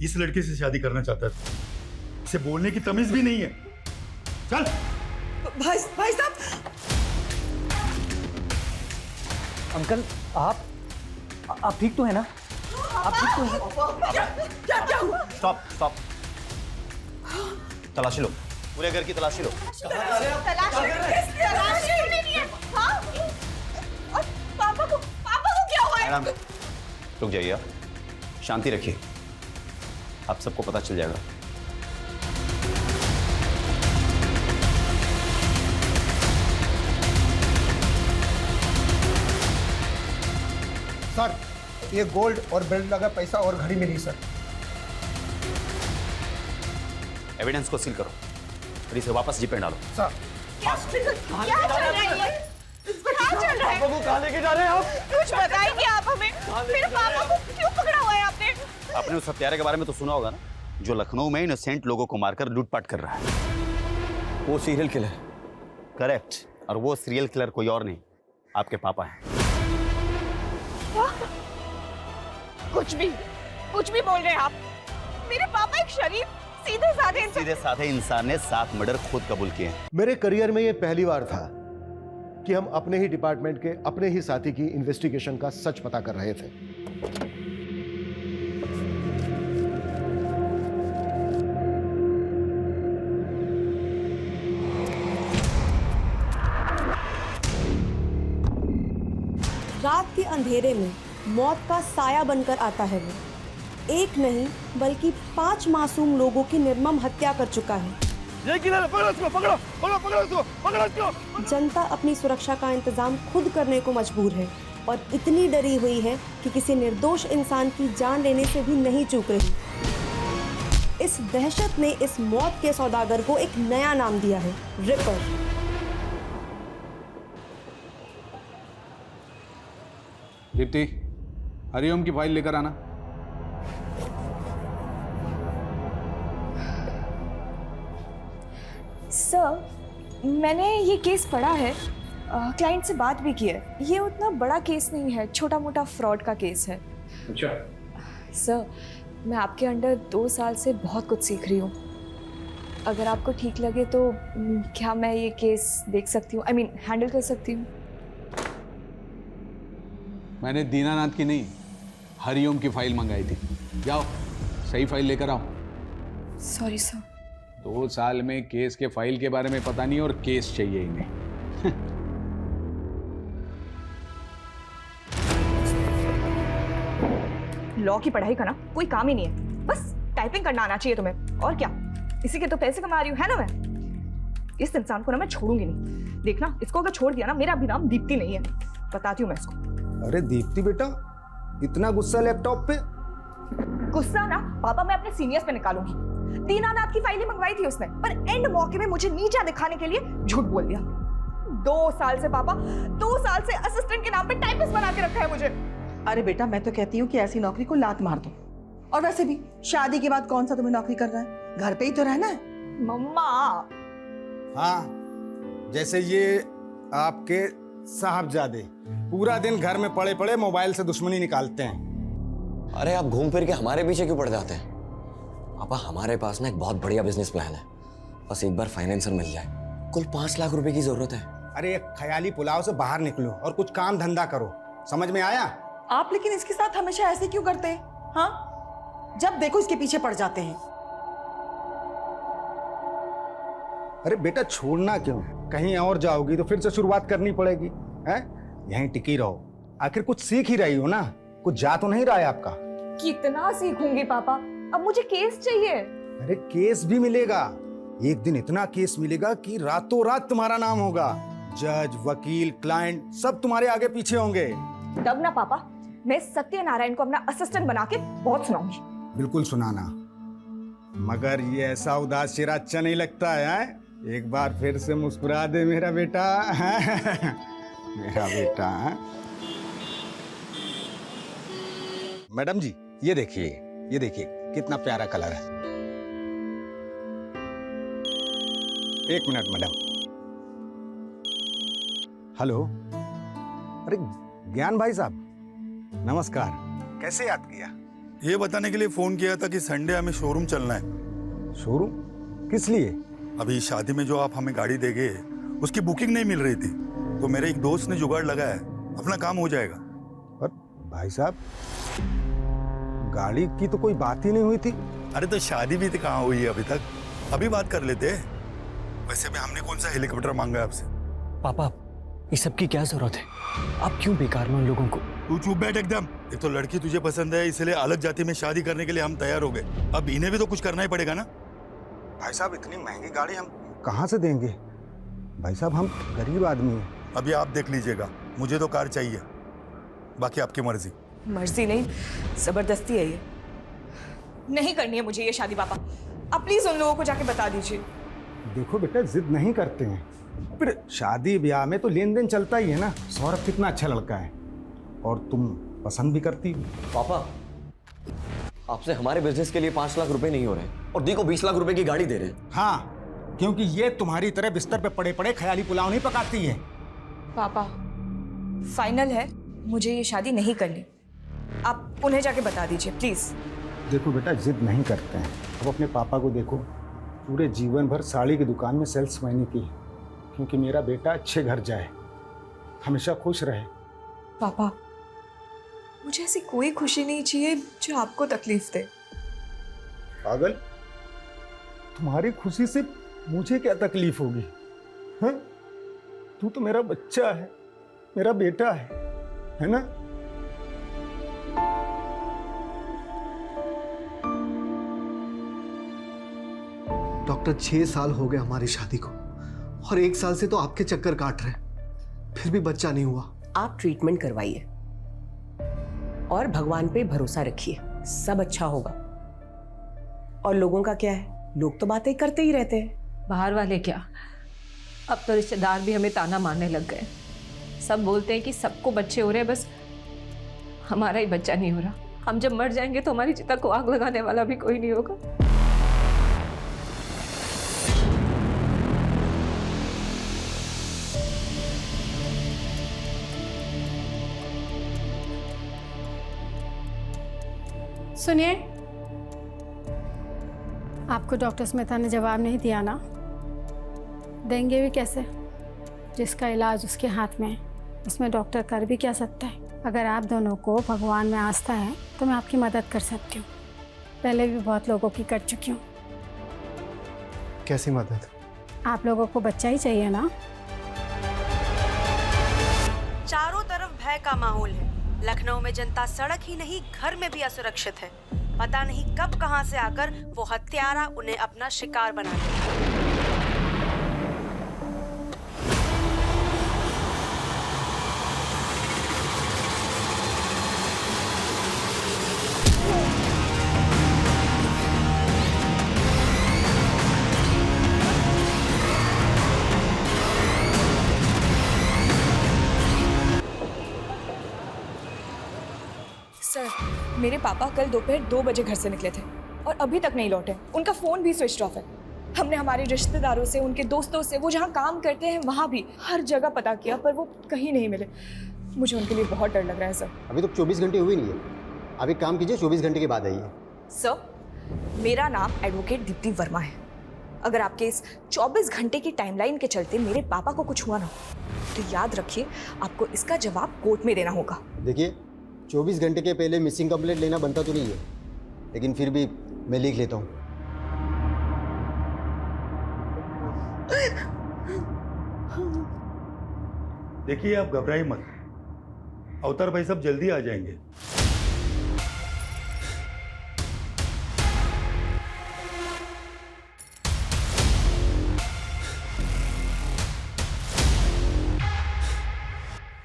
इस लड़के से शादी करना चाहता था। इसे बोलने की तमीज भी नहीं है। चल भाई साहब। अंकल आप ठीक तो है ना? आप ठीक तो है? क्या हुआ? स्टॉप। तलाशी लो, पूरे घर की तलाशी लो। तलाशी नहीं है। हाँ? और पापा को क्या हुआ है? मैडम रुक जाइए, आप शांति रखिए, आप सबको पता चल जाएगा। सर, ये गोल्ड और बेल्ट लगा पैसा और घड़ी मिली सर। एविडेंस को सील करो और इसे वापस जीप पे डालो। सर क्या चल रहा है? पापा को कहाँ लेके जा रहे हैं आप? कुछ बताएंगे आप हमें? मेरे पापा को क्यों पकड़ा हुआ है आपने? आपने उस हत्यारे के बारे में तो सुना होगा ना, जो लखनऊ में इनोसेंट लोगों को मारकर लूटपाट कर रहा है। वो सीरियल किलर। करेक्ट, और वो सीरियल किलर कोई और नहीं, आपके पापा हैं। कुछ भी बोल रहे हैं आप। मेरे पापा एक शरीफ सीधे साधे इंसान ने 7 मर्डर खुद कबूल किए हैं। मेरे करियर में ये पहली बार था कि हम अपने ही डिपार्टमेंट के अपने ही साथी की इन्वेस्टिगेशन का सच पता कर रहे थे। रात के अंधेरे में मौत का साया बनकर आता है वो। एक नहीं बल्कि 5 मासूम लोगों की निर्मम हत्या कर चुका है। ये किलर है, पकड़ो इसको। जनता अपनी सुरक्षा का इंतजाम खुद करने को मजबूर है और इतनी डरी हुई है कि किसी निर्दोष इंसान की जान लेने से भी नहीं चूक रही। इस दहशत ने इस मौत के सौदागर को एक नया नाम दिया है, रिपर। दीप्ति, हरिओम की फाइल लेकर आना। सर, मैंने ये केस पढ़ा है, क्लाइंट से बात भी की है। ये उतना बड़ा केस नहीं है, छोटा मोटा फ्रॉड का केस है। अच्छा। सर, मैं आपके अंडर 2 साल से बहुत कुछ सीख रही हूँ। अगर आपको ठीक लगे तो क्या मैं ये केस देख सकती हूँ, हैंडल कर सकती हूँ? मैंने दीनानाथ की नहीं, हरिओम की फाइल मंगाई थी। जाओ, सही फाइल लेकर आओ। Sorry sir. 2 साल में केस के फाइल के बारे में पता नहीं और केस चाहिए इन्हें। लॉ की पढ़ाई करना कोई काम ही नहीं है, बस टाइपिंग करना आना चाहिए तुम्हें, और क्या। इसी के तो पैसे कमा रही हूँ, है ना। मैं इस इंसान को ना मैं छोड़ूंगी नहीं। देखना, इसको अगर छोड़ दिया ना, मेरा भी नाम दीप्ति नहीं है, बताती हूँ मैं इसको। अरे दीप्ति बेटा, इतना गुस्सा लैपटॉप पे? गुस्सा ना पापा मैं अपने सीनियर्स पे निकालूंगी। दीनानाथ की फाइलें मंगवाई थी उसने, पर एंड मौके में मुझे नीचा दिखाने के लिए झूठ बोल दिया। 2 साल से पापा, 2 साल से असिस्टेंट के नाम पे टाइपिस्ट बना के रखा है मुझे। अरे बेटा, मैं तो कहती हूँ कि ऐसी नौकरी को लात मार दो। और वैसे भी शादी के बाद कौन सा तुम्हें नौकरी करना है? घर पे ही तो रहना है। मम्मा। हाँ, जैसे ये आपके साहबजादे पूरा दिन घर में पड़े पड़े मोबाइल से दुश्मनी निकालते हैं। अरे आप घूम फिर के हमारे पीछे क्यों पड़ जाते हैं? पापा, हमारे पास ना एक बहुत बढ़िया बिजनेस प्लान है, बस एक बार फाइनेंसर मिल जाए। कुल 5 लाख रुपए की जरूरत है। अरे एक ख्याली पुलाव से बाहर निकलो और कुछ काम धंधा करो, समझ में आया? आप लेकिन इसके साथ हमेशा ऐसे क्यों करते हैं? हाँ, जब देखो इसके पीछे पड़ जाते हैं। अरे बेटा, छोड़ना क्यों? कहीं और जाओगी तो फिर से शुरुआत करनी पड़ेगी, हैं? यहीं टिकी रहो, आखिर कुछ सीख ही रही हो ना, कुछ जा तो नहीं रहा है आपका। कितना सीखूंगी पापा, अब मुझे केस चाहिए। अरे केस भी मिलेगा, एक दिन इतना केस मिलेगा कि रातों रात तुम्हारा नाम होगा। जज, वकील, क्लाइंट सब तुम्हारे आगे पीछे होंगे। तब ना पापा, मैं सत्यनारायण को अपना असिस्टेंट बना के बहुत सुनाऊंगी। बिल्कुल सुनाना, मगर ये ऐसा उदास चेहरा अच्छा नहीं लगता है। एक बार फिर से मुस्कुरा दे मेरा बेटा। मेरा बेटा। मैडम जी, ये देखिए कितना प्यारा कलर है। एक मिनट मैडम। हेलो, अरे ज्ञान भाई साहब, नमस्कार। कैसे याद किया? ये बताने के लिए फोन किया था कि संडे हमें शोरूम चलना है। शोरूम? किस लिए? अभी शादी में जो आप हमें गाड़ी देंगे उसकी बुकिंग नहीं मिल रही थी, तो मेरे एक दोस्त ने जुगाड़ लगाया है, अपना काम हो जाएगा। पर भाई साहब, गाड़ी की तो कोई बात ही नहीं हुई थी। अरे तो शादी भी तो कहाँ हुई है अभी तक, अभी बात कर लेते हैं। वैसे भी हमने कौन सा हेलीकॉप्टर मांगा है आपसे? पापा, इस सब की क्या जरूरत है? आप क्यों बेकार में उन लोगों को? तू चुप बैठ एकदम। एक तो लड़की तुझे पसंद है, इसलिए अलग जाति में शादी करने के लिए हम तैयार हो गए। अब इन्हें भी तो कुछ करना ही पड़ेगा ना। भाई साहब, इतनी महंगी गाड़ी हम कहाँ से देंगे? भाई साहब, हम गरीब आदमी हैं। अभी आप देख लीजिएगा, मुझे तो कार चाहिए, बाकी आपकी मर्जी। मर्जी नहीं, जबरदस्ती है ये। नहीं करनी है मुझे ये शादी पापा। आप प्लीज उन लोगों को जाके बता दीजिए। देखो बेटा, जिद नहीं करते हैं, फिर शादी ब्याह में तो लेन देन चलता ही है ना। सौरभ कितना अच्छा लड़का है और तुम पसंद भी करती हो। पापा, आपसे हमारे बिजनेस के लिए 5 लाख रुपए नहीं हो रहे और दी को 20 लाख रुपए की गाड़ी दे रहे हैं। हाँ, क्योंकि ये तुम्हारी तरह बिस्तर पे पड़े पड़े ख्याली पुलाव नहीं पकाती है। पापा फाइनल है, मुझे ये शादी नहीं करनी। आप उन्हें जाके बता दीजिए प्लीज। देखो बेटा, जिद नहीं करते हैं। अब अपने पापा को देखो, पूरे जीवन भर साड़ी की दुकान में सेल्समैनी की, क्योंकि मेरा बेटा अच्छे घर जाए, हमेशा खुश रहे। पापा मुझे ऐसी कोई खुशी नहीं चाहिए जो आपको तकलीफ दे। पागल, तुम्हारी खुशी से मुझे क्या तकलीफ होगी? हाँ, तू तो मेरा बच्चा है, मेरा बेटा है ना? डॉक्टर 6 साल हो गए हमारी शादी को और 1 साल से तो आपके चक्कर काट रहे, फिर भी बच्चा नहीं हुआ। आप ट्रीटमेंट करवाइए और भगवान पे भरोसा रखिए, सब अच्छा होगा। और लोगों का क्या है, लोग तो बातें करते ही रहते हैं। बाहर वाले क्या, अब तो रिश्तेदार भी हमें ताना मारने लग गए। सब बोलते हैं कि सबको बच्चे हो रहे हैं, बस हमारा ही बच्चा नहीं हो रहा। हम जब मर जाएंगे तो हमारी चिता को आग लगाने वाला भी कोई नहीं होगा। सुनिए, आपको डॉक्टर स्मिता ने जवाब नहीं दिया ना? देंगे भी कैसे? जिसका इलाज उसके हाथ में है, उसमें डॉक्टर कर भी क्या सकता है? अगर आप दोनों को भगवान में आस्था है तो मैं आपकी मदद कर सकती हूँ। पहले भी बहुत लोगों की कर चुकी हूँ। कैसी मदद? आप लोगों को बच्चा ही चाहिए ना? चारों तरफ भय का माहौल है। लखनऊ में जनता सड़क ही नहीं घर में भी असुरक्षित है। पता नहीं कब कहां से आकर वो हत्यारा उन्हें अपना शिकार बना ले। सर, मेरे पापा कल दोपहर 2 बजे घर से निकले थे और अभी तक नहीं लौटे। उनका फ़ोन भी स्विच ऑफ है। हमने हमारे रिश्तेदारों से, उनके दोस्तों से, वो जहाँ काम करते हैं वहाँ भी हर जगह पता किया, पर वो कहीं नहीं मिले। मुझे उनके लिए बहुत डर लग रहा है सर। अभी तो 24 घंटे हुए नहीं है। आप एक काम कीजिए, 24 घंटे के बाद आइए। सर, मेरा नाम एडवोकेट दीप्ति वर्मा है। अगर आपके इस 24 घंटे की टाइमलाइन के चलते मेरे पापा को कुछ हुआ ना, तो याद रखिए आपको इसका जवाब कोर्ट में देना होगा। देखिए, 24 घंटे के पहले मिसिंग कंप्लेंट लेना बनता तो नहीं है, लेकिन फिर भी मैं लिख लेता हूँ। देखिए, आप घबराइए मत, अवतार भाई सब जल्दी आ जाएंगे।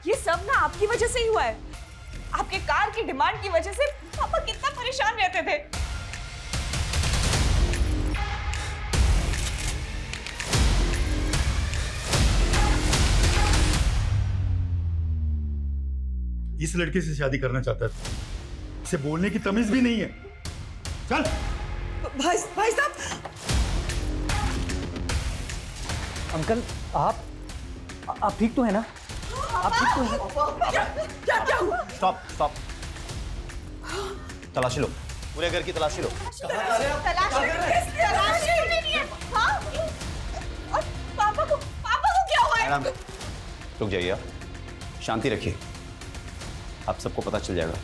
ये सब ना आपकी वजह से ही हुआ है। आपके कार की डिमांड की वजह से पापा कितना परेशान रहते थे। इस लड़के से शादी करना चाहता था, इसे बोलने की तमीज भी नहीं है। चल भाई साहब। अंकल, आप ठीक तो है ना? आप ठीक तो है? क्या हुआ? Stop stop. तलाशी लो, पूरे घर की तलाशी लो। तलाशी नहीं है। हाँ? और पापा को क्या हुआ है? मैडम रुक जाइए आप, शांति रखिए, आप सबको पता चल जाएगा।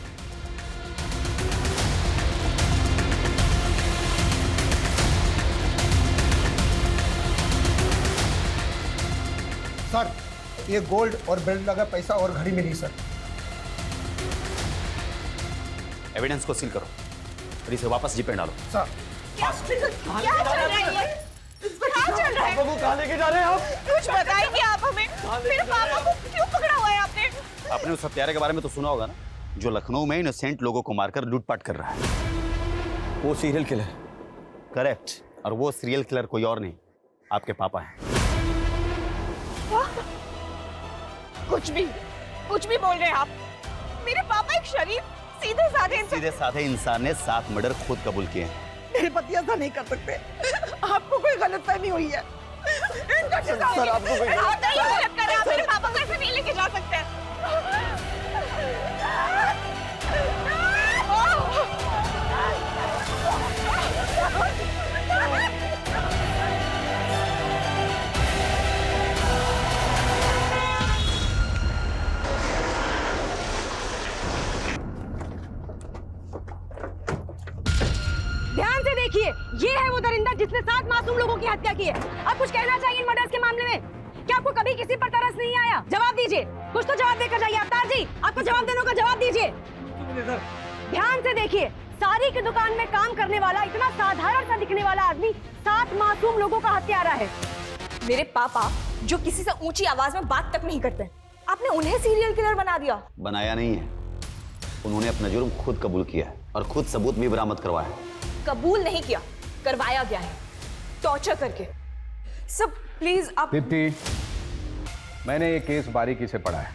सर ये गोल्ड और बेल्ट लगा पैसा और घड़ी मिली सर। एविडेंस को सील करो और इसे वापस जीप पे डालो। सर क्या चल रहा है ये? क्या चल रहा है? पापा को कहाँ लेके जा रहे हैं आप? कुछ बताएंगे आप हमें? मेरे पापा को क्यों पकड़ा हुआ है आपने? आपने उस हत्यारे के बारे में तो सुना होगा ना, जो लखनऊ में इनोसेंट लोगों को मारकर लूटपाट कर रहा है। वो सीरियल किलर। करेक्ट, और वो सीरियल किलर कोई और नहीं, आपके पापा हैं। कुछ भी बोल रहे हैं आप। मेरे पापा एक शरीफ सीधे साधे इंसान ने 7 मर्डर खुद कबूल किए हैं। मेरे पति ऐसा नहीं कर सकते। आपको कोई गलतफहमी हुई है। सर आपको कोई मेरे पापा को ऐसे नहीं लेके जा सकते। ध्यान से देखिए, ये है वो दरिंदा जिसने 7 मासूम लोगों की हत्या की है। अब कुछ कहना चाहिए इन मर्डर्स के मामले में? क्या आपको कभी किसी पर तरस नहीं आया? जवाब दीजिए, कुछ तो जवाब देकर जाइए। अवतार जी, आपको जवाब देने का जवाब दीजिए। ध्यान से देखिए, सारी की दुकान में काम करने वाला इतना साधारण सा दिखने वाला आदमी 7 मासूम लोगों का हत्यारा है। मेरे पापा जो किसी से ऊंची आवाज में बात तक नहीं करते, आपने उन्हें सीरियल किलर बना दिया। बनाया नहीं है, उन्होंने अपना जुर्म खुद कबूल किया है और खुद सबूत भी बरामद करवाया। कबूल नहीं किया, करवाया गया है, टॉर्चर करके। सब प्लीज आप। दीप्ति, मैंने ये केस बारीकी से पढ़ा है,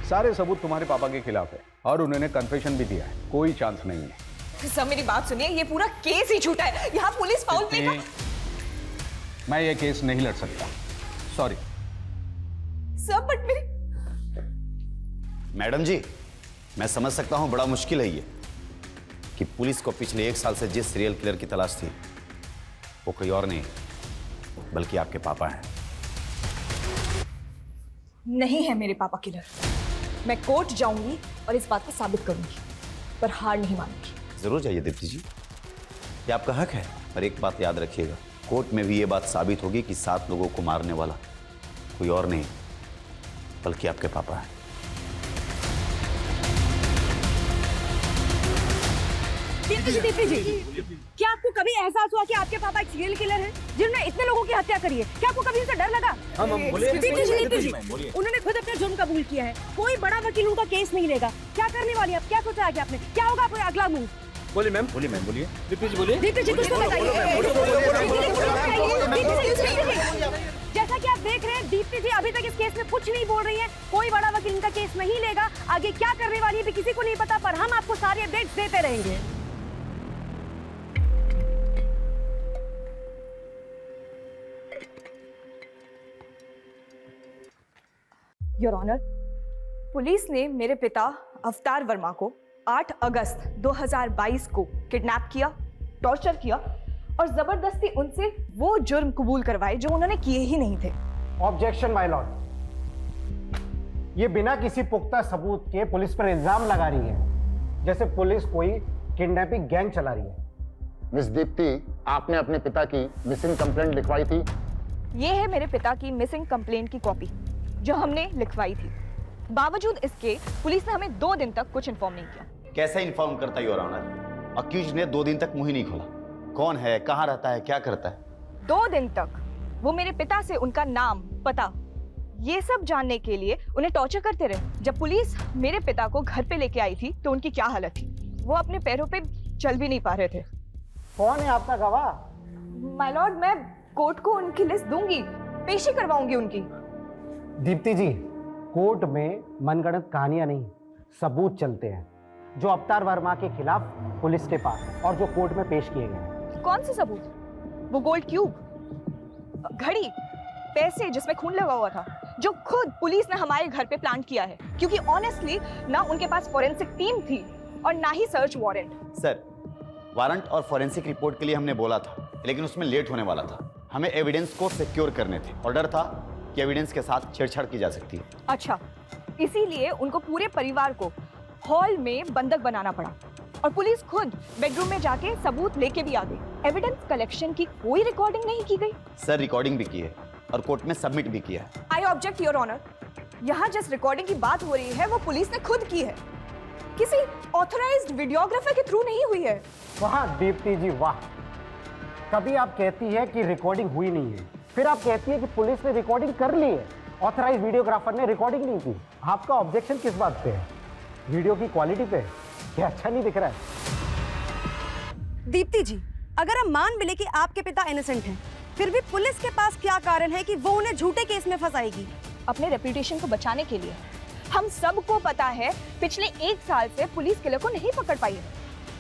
सारे सबूत तुम्हारे पापा के खिलाफ है और उन्होंने कन्फेशन भी दिया है, कोई चांस नहीं है। सब मेरी बात सुनिए, ये पूरा केस ही झूठा है। यहाँ पुलिस फाउल प्ले का। मैं ये केस नहीं लड़ सकता, सॉरी। सब बट मेरी। मैडम जी, मैं समझ सकता हूं बड़ा मुश्किल है ये कि पुलिस को पिछले 1 साल से जिस सीरियल किलर की तलाश थी वो कोई और नहीं बल्कि आपके पापा हैं। नहीं है मेरे पापा किलर। मैं कोर्ट जाऊंगी और इस बात को साबित करूंगी, पर हार नहीं मानूंगी। जरूर जाइए दीप्ति जी, ये आपका हक है, पर एक बात याद रखिएगा, कोर्ट में भी ये बात साबित होगी कि 7 लोगों को मारने वाला कोई और नहीं बल्कि आपके पापा हैं। दीप्ति जी, क्या आपको कभी एहसास हुआ कि आपके पापा एक सीरियल किलर हैं जिन्होंने इतने लोगों की हत्या करी है? क्या आपको कभी उनसे डर लगा? दीप्ति जी, उन्होंने खुद अपना जुर्म कबूल किया है, कोई बड़ा वकील उनका केस नहीं लेगा। क्या करने वाली आप? क्या सोचा आगे आपने? क्या होगा आपका अगला मूव? बोलिए मैम, बोलिए मैम, बोलिए। दीप्ति जी बोलिए। दीप्ति जी कुछ तो बताइए। जैसा कि आप देख रहे हैं, दीप्ति जी अभी तक इस केस में कुछ नहीं बोल रही हैं। कोई बड़ा वकील इनका केस नहीं लेगा। आगे क्या करने वाली है भी किसी को नहीं पता, पर हम आपको सारी अपडेट्स देते रहेंगे। योर ऑनर, पुलिस ने मेरे पिता अवतार वर्मा को 8 अगस्त 2022 को किडनैप किया, टॉर्चर किया और जबरदस्ती उनसे वो जुर्म कबूल करवाए जो उन्होंने किए ही नहीं थे। ऑब्जेक्शन माय लॉर्ड, ये बिना किसी पुख्ता सबूत के पुलिस पर इल्जाम लगा रही है, जैसे पुलिस कोई किडनैपिंग गैंग चला रही है। मिस दीप्ति, आपने अपने पिता की मिसिंग कंप्लेंट लिखवाई थी? ये है मेरे पिता की मिसिंग कंप्लेंट की कॉपी जो हमने लिखवाई थी। बावजूद इसके पुलिस ने हमें 2 दिन तक कुछ इन्फॉर्म नहीं किया। कैसे इन्फॉर्म करता योर ऑनर? अक्यूज ने 2 दिन तक मुंह ही नहीं खोला। कौन है, कहाँ रहता है, क्या करता है? 2 दिन तक वो मेरे पिता से उनका नाम, पता, ये सब जानने के लिए उन्हें टॉर्चर करते रहे। जब पुलिस मेरे पिता को घर पे लेके आई थी तो उनकी क्या हालत थी, वो अपने पैरों पे चल भी नहीं पा रहे थे। कौन है आपका गवाह? माय लॉर्ड, मैं कोर्ट को उनकी लिस्ट दूंगी, पेशी करवाऊंगी उनकी। दीप्ति जी, कोर्ट में मनगढ़ंत कहानियां नहीं, सबूत चलते हैं जो अवतार वर्मा के खिलाफ पुलिस के पास है और जो कोर्ट में पेश किए गए। कौन से सबूत? वो गोल्ड क्यूब, घड़ी, पैसे जिसमें खून लगा हुआ था, जो खुद पुलिस ने हमारे घर पे प्लांट किया है। क्योंकि ऑनेस्टली ना उनके पास फॉरेंसिक टीम थी, और ना ही सर्च वारंट। सर, वारंट और फॉरेंसिक रिपोर्ट के लिए हमने बोला था, लेकिन उसमें लेट होने वाला था। हमें एविडेंस को सिक्योर करने थे और डर था कि एविडेंस के साथ छेड़छाड़ की जा सकती है। अच्छा, इसीलिए उनको पूरे परिवार को हॉल में बंधक बनाना पड़ा और पुलिस खुद बेडरूम में जाके सबूत लेके भी आ गई। एविडेंस कलेक्शन की कोई रिकॉर्डिंग नहीं की गई। सर, रिकॉर्डिंग भी की है और कोर्ट में सबमिट भी किया है। I object your honour. यहाँ जिस रिकॉर्डिंग की बात हो रही है वो पुलिस ने खुद की है, किसी ऑथराइज्ड वीडियोग्राफर के थ्रू नहीं हुई है। वाह दीप्ति जी वाह, कभी आप कहती है कि रिकॉर्डिंग हुई नहीं है, फिर आप कहती है कि पुलिस ने रिकॉर्डिंग कर ली है, ऑथराइज्ड वीडियोग्राफर ने रिकॉर्डिंग नहीं की। आपका ऑब्जेक्शन किस बात पे है? वीडियो की क्वालिटी पे? क्या अच्छा नहीं दिख रहा है? दीप्ति जी, अगर हम मान भी ले कि आपके पिता इनोसेंट हैं, फिर भी पुलिस के पास क्या कारण है कि वो उन्हें झूठे केस में फंसाएगी? अपने रेपुटेशन को बचाने के लिए। हम सबको पता है पिछले 1 साल से पुलिस किलर को नहीं पकड़ पाई है।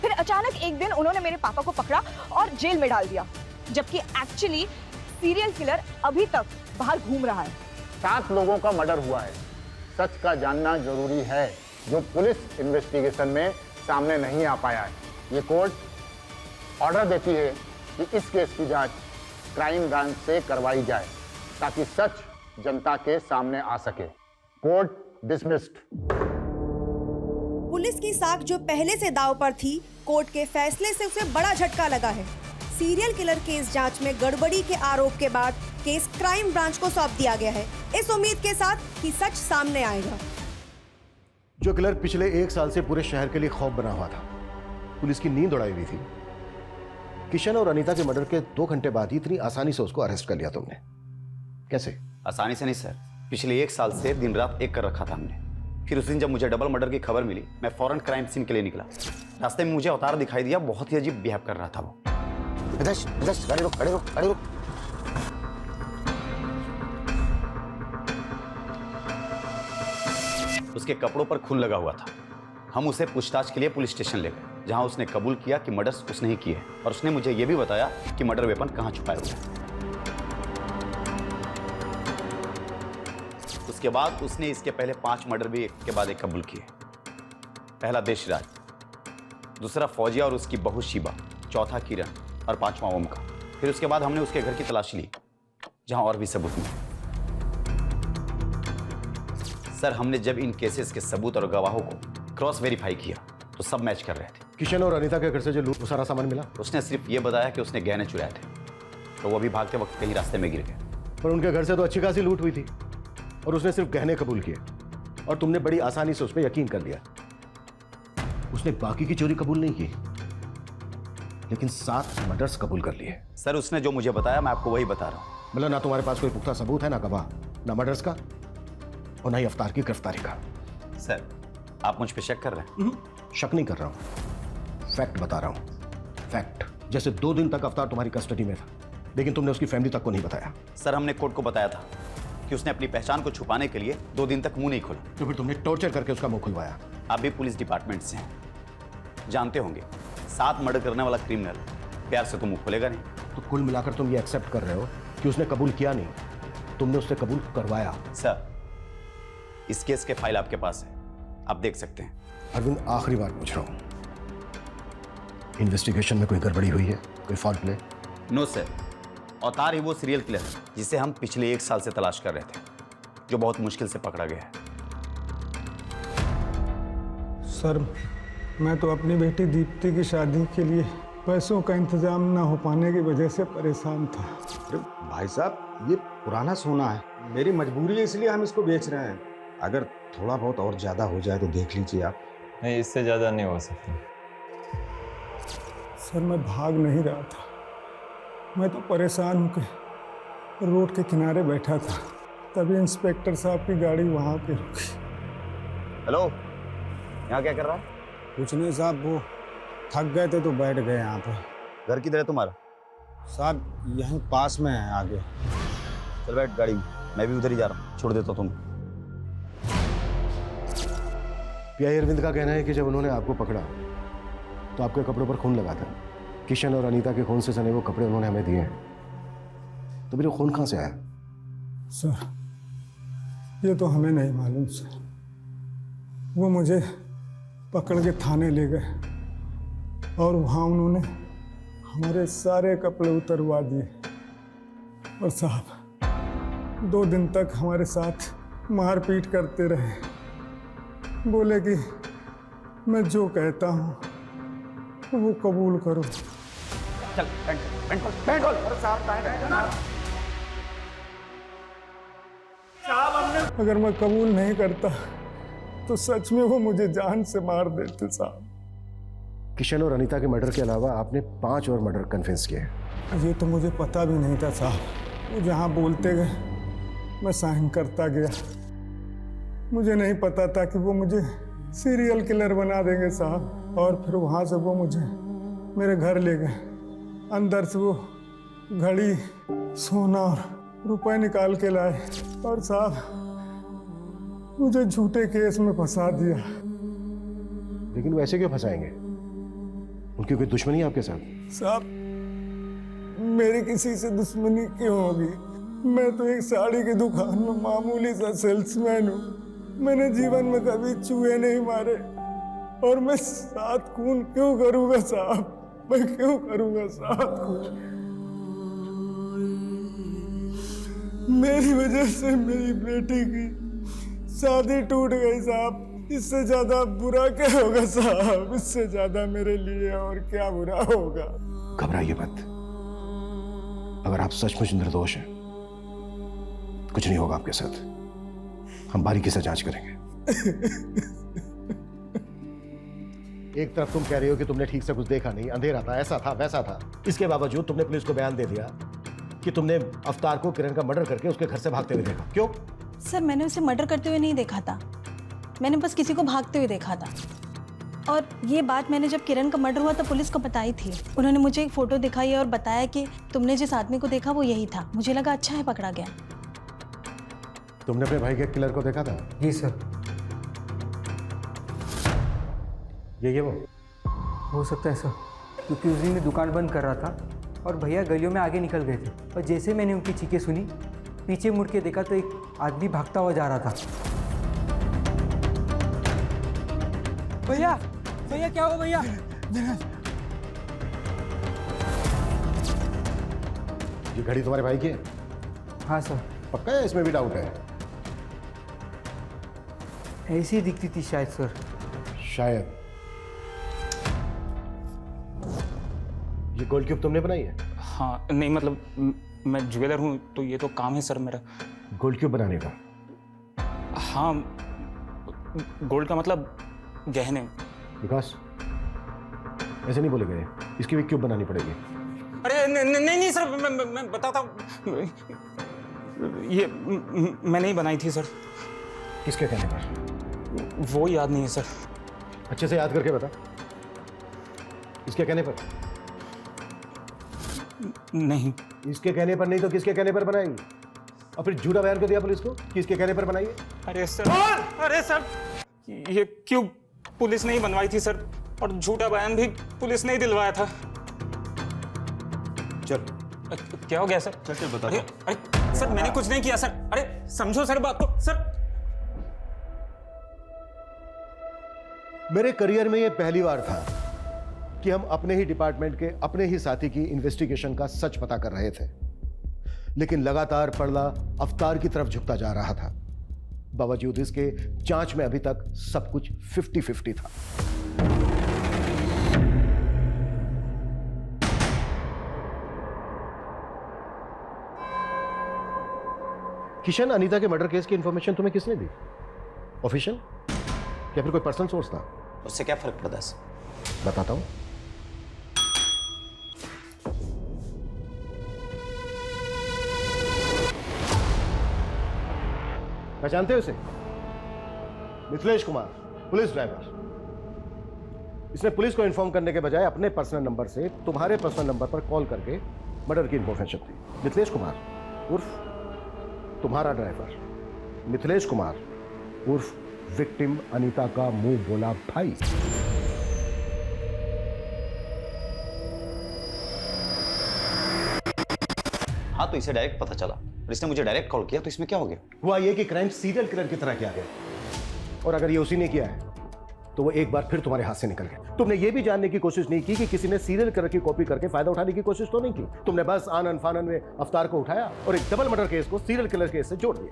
फिर अचानक एक दिन उन्होंने मेरे पापा को पकड़ा और जेल में डाल दिया, जबकि एक्चुअली सीरियल किलर अभी तक बाहर घूम रहा है। 7 लोगों का मर्डर हुआ है। सच का जानना जरूरी है, जो पुलिस इन्वेस्टिगेशन में सामने नहीं आ पाया है। ये कोर्ट ऑर्डर देती है कि इस केस की जांच क्राइम ब्रांच से करवाई जाए ताकि सच जनता के सामने आ सके। Court dismissed. पुलिस की साख जो पहले से दांव पर थी, कोर्ट के फैसले से उसे बड़ा झटका लगा है। सीरियल किलर केस जांच में गड़बड़ी के आरोप के बाद केस क्राइम ब्रांच को सौंप दिया गया है, इस उम्मीद के साथ कि सच सामने आएगा। जो किलर पिछले 1 साल से पूरे शहर के लिए खौफ बना हुआ था, पुलिस की नींद उड़ाई हुई थी, किशन और अनीता के मर्डर के 2 घंटे बाद ही इतनी आसानी से उसको अरेस्ट कर लिया तुमने। कैसे? आसानी से नहीं सर, पिछले 1 साल से दिन रात एक कर रखा था हमने। फिर उस दिन जब मुझे डबल मर्डर की खबर मिली, मैं फौरन क्राइम सीन के लिए निकला। रास्ते में मुझे अवतार दिखाई दिया, बहुत ही अजीब बिहेव कर रहा था वो। गाड़ी रोक, गाड़ी रोक, गाड़ी रोक। उसके कपड़ों पर खून लगा हुआ था। हम उसे पूछताछ के लिए पुलिस स्टेशन ले गए, जहां उसने कबूल किया कि मर्डर्स उसने ही किए और उसने मुझे यह भी बताया कि मर्डर वेपन कहां छुपाए हुए हैं। उसके बाद उसने इसके पहले 5 मर्डर भी एक के बाद एक कबूल किए। पहला देशराज, दूसरा फौजिया और उसकी बहू शिबा, चौथा किरण और 5वां ओम का। फिर उसके बाद हमने उसके घर की तलाशी ली, जहां और भी सबूत मिले। सर, हमने जब इन केसेस के सबूत और गवाहों को क्रॉस वेरीफाई किया तो सब मैच कर रहे थे। किशन और अनीता के घर से जो लूट, वो सारा सामान मिला? उसने सिर्फ ये बताया कि उसने गहने चुराए थे, तो वो अभी भागते वक्त कहीं रास्ते में गिर गए। पर उनके घर से तो अच्छी खासी लूट हुई थी और उसने सिर्फ गहने कबूल किए और तुमने बड़ी आसानी से उस पर यकीन कर लिया। उसने बाकी की चोरी कबूल नहीं की, लेकिन 7 मर्डर्स कबूल कर लिए। सर, उसने जो मुझे बताया मैं आपको वही बता रहा हूँ। मतलब ना तुम्हारे पास कोई पुख्ता सबूत है, ना गवाह, ना मर्डर्स का और ना ही अवतार की गिरफ्तारी का। सर, आप मुझ पे शक कर रहे हैं? शक नहीं कर रहा हूं, फैक्ट बता रहा हूं। फैक्ट। जैसे 2 दिन तक अवतार तुम्हारी कस्टडी में था, लेकिन तुमने उसकी फैमिली तक को नहीं बताया। सर, हमने कोर्ट को बताया था कि उसने अपनी पहचान को छुपाने के लिए 2 दिन तक मुंह नहीं खोला। तो फिर तुमने टॉर्चर करके उसका मुंह खुलवाया। आप भी पुलिस डिपार्टमेंट से हैं, जानते होंगे 7 मर्डर करने वाला क्रिमिनल प्यार से तो मुंह खोलेगा नहीं। तो कुल मिलाकर तुम ये एक्सेप्ट कर रहे हो कि उसने कबूल किया नहीं, तुमने उससे कबूल करवाया। सर, इस केस के फाइल आपके पास है, आप देख सकते हैं। अरविंद, आखिरी बार पूछ रहा हूं, इन्वेस्टिगेशन में कोई गड़बड़ी हुई है, कोई फॉल्ट प्ले? नो सर, अवतार ही वो सीरियल किलर है जिसे हम पिछले 1 साल से तलाश कर रहे थे, जो बहुत मुश्किल से पकड़ा गया है। सर, मैं तो अपनी बेटी दीप्ति की शादी के लिए पैसों का इंतजाम ना हो पाने की वजह से परेशान था। अरे भाई साहब, ये पुराना सोना है, मेरी मजबूरी है, इसलिए हम इसको बेच रहे हैं। अगर थोड़ा बहुत और ज़्यादा हो जाए तो देख लीजिए आप। नहीं, इससे ज़्यादा नहीं हो सकता। सर, मैं भाग नहीं रहा था, मैं तो परेशान होकर रोड के किनारे बैठा था, तभी इंस्पेक्टर साहब की गाड़ी वहाँ पे रुकी। हेलो, यहाँ क्या कर रहा है? कुछ नहीं साहब, वो थक गए थे तो बैठ गए यहाँ पे। घर किधर है तुम्हारा? साहब, यहीं पास में है आगे। चल बैठ गाड़ी में, मैं भी उधर ही जा रहा हूँ, छोड़ देता तुम। पीआई अरविंद का कहना है कि जब उन्होंने आपको पकड़ा तो आपके कपड़ों पर खून लगा था। किशन और अनीता के खून से सने वो कपड़े उन्होंने हमें दिए हैं। तो मेरे खून कहाँ से आया? सर, ये तो हमें नहीं मालूम सर। वो मुझे पकड़ के थाने ले गए और वहाँ उन्होंने हमारे सारे कपड़े उतरवा दिए। और साहब 2 दिन तक हमारे साथ मारपीट करते रहे। बोले कि मैं जो कहता हूँ वो कबूल करो। चल पैंट खोल। अगर मैं कबूल नहीं करता तो सच में वो मुझे जान से मार देते साहब। किशन और अनीता के मर्डर के अलावा आपने 5 और मर्डर कन्फेस किए हैं। ये तो मुझे पता भी नहीं था साहब। वो जहाँ बोलते गए मैं साइन करता गया। मुझे नहीं पता था कि वो मुझे सीरियल किलर बना देंगे साहब। और फिर वहाँ से वो मुझे मेरे घर ले गए। अंदर से वो घड़ी, सोना और रुपए निकाल के लाए और साहब मुझे झूठे केस में फंसा दिया। लेकिन वो ऐसे क्यों फंसाएंगे? उनकी कोई दुश्मनी है आपके साथ? साहब मेरी किसी से दुश्मनी क्यों होगी? मैं तो एक साड़ी की दुकान में मामूली सा सेल्समैन हूँ। मैंने जीवन में कभी चूहे नहीं मारे और मैं 7 खून क्यों करूँगा साहब? मैं क्यों करूँगा 7 खून? मेरी वजह से मेरी बेटी की शादी टूट गई साहब। इससे ज्यादा बुरा क्या होगा साहब? इससे ज्यादा मेरे लिए और क्या बुरा होगा? घबराइए मत। अगर आप सचमुच निर्दोष हैं, कुछ नहीं होगा आपके साथ। हम बारीकी से जांच करेंगे। एक तरफ तुम कह रही हो कि तुमने ठीक से कुछ देखा नहीं, अंधेरा था, ऐसा था, वैसा था। इसके बावजूद तुमने पुलिस को बयान दे दिया कि तुमने अवतार को किरण का मर्डर करके उसके घर से भागते हुए देखा। क्यों? सर मैंने उसे मर्डर करते हुए नहीं देखा था। मैंने बस किसी को भागते हुए देखा था। और ये बात मैंने जब किरण का मर्डर हुआ तो पुलिस को बताई थी। उन्होंने मुझे एक फ़ोटो दिखाई और बताया कि तुमने जिस आदमी को देखा वो यही था। मुझे लगा अच्छा है पकड़ा गया। तुमने अपने भाई के किलर को देखा था? जी सर। ये वो हो सकता है सर, क्योंकि उस दिन मैं दुकान बंद कर रहा था और भैया गलियों में आगे निकल गए थे। और जैसे मैंने उनकी चीखें सुनी, पीछे मुड़ के देखा तो एक आदमी भागता हुआ जा रहा था। भैया भैया क्या हुआ भैया? ये घड़ी तुम्हारे भाई की है? हाँ सर। पक्का है? इसमें भी डाउट है? ऐसी ही दिखती थी शायद सर। शायद। ये गोल्ड क्यूब तुमने बनाई है? हाँ नहीं मतलब मैं ज्वेलर हूँ तो ये तो काम है सर मेरा। गोल्ड क्यूब बनाने का? हाँ गोल्ड का मतलब गहने। विकास ऐसे नहीं बोले गए, इसकी भी क्यूब बनानी पड़ेगी। अरे नहीं सर, मैं बताता हूँ। ये मैं नहीं बनाई थी सर। किसके कहने पर? वो याद नहीं है सर। अच्छे से याद करके बता। इसके कहने पर? नहीं। इसके कहने पर नहीं तो किसके कहने पर बनाई? और फिर झूठा बयान क्यों दिया पुलिस को कि इसके कहने पर बनाई है? अरे सर ये क्यों पुलिस ने ही बनवाई थी सर, और झूठा बयान भी पुलिस ने ही दिलवाया था। चल क्या हो गया सर? चल बता। अरे सर मैंने कुछ नहीं किया सर। अरे समझो सर बात को सर। मेरे करियर में यह पहली बार था कि हम अपने ही डिपार्टमेंट के अपने ही साथी की इन्वेस्टिगेशन का सच पता कर रहे थे, लेकिन लगातार पड़ला अवतार की तरफ झुकता जा रहा था। बावजूद इसके जांच में अभी तक सब कुछ 50-50 था। किशन, अनीता के मर्डर केस की इंफॉर्मेशन तुम्हें किसने दी? ऑफिशियल या फिर कोई पर्सनल सोर्स था? उससे क्या फर्क पड़ता है सर? बताता हूं। पहचानते हो इसे? Mithilesh Kumar, police driver. इसने पुलिस को इन्फॉर्म करने के बजाय अपने पर्सनल नंबर से तुम्हारे पर्सनल नंबर पर कॉल करके मर्डर की इंफॉर्मेशन दी। मिथिलेश कुमार उर्फ तुम्हारा ड्राइवर, मिथिलेश कुमार उर्फ विक्टिम अनीता का मुंह बोला भाई। हाँ तो इसे डायरेक्ट पता चला और इसने मुझे डायरेक्ट कॉल किया, तो इसमें क्या हो गया? हुआ ये कि क्राइम सीरियल किलर की तरह किया गया, और अगर ये उसी ने किया है तो वो एक बार फिर तुम्हारे हाथ से निकल गया। तुमने ये भी जानने की कोशिश नहीं की कि किसी ने सीरियल किलर की कॉपी करके फायदा उठाने की कोशिश तो नहीं की। तुमने बस आनन फानन में अवतार को उठाया और एक डबल मर्डर केस को सीरियल किलर केस से जोड़ दिया,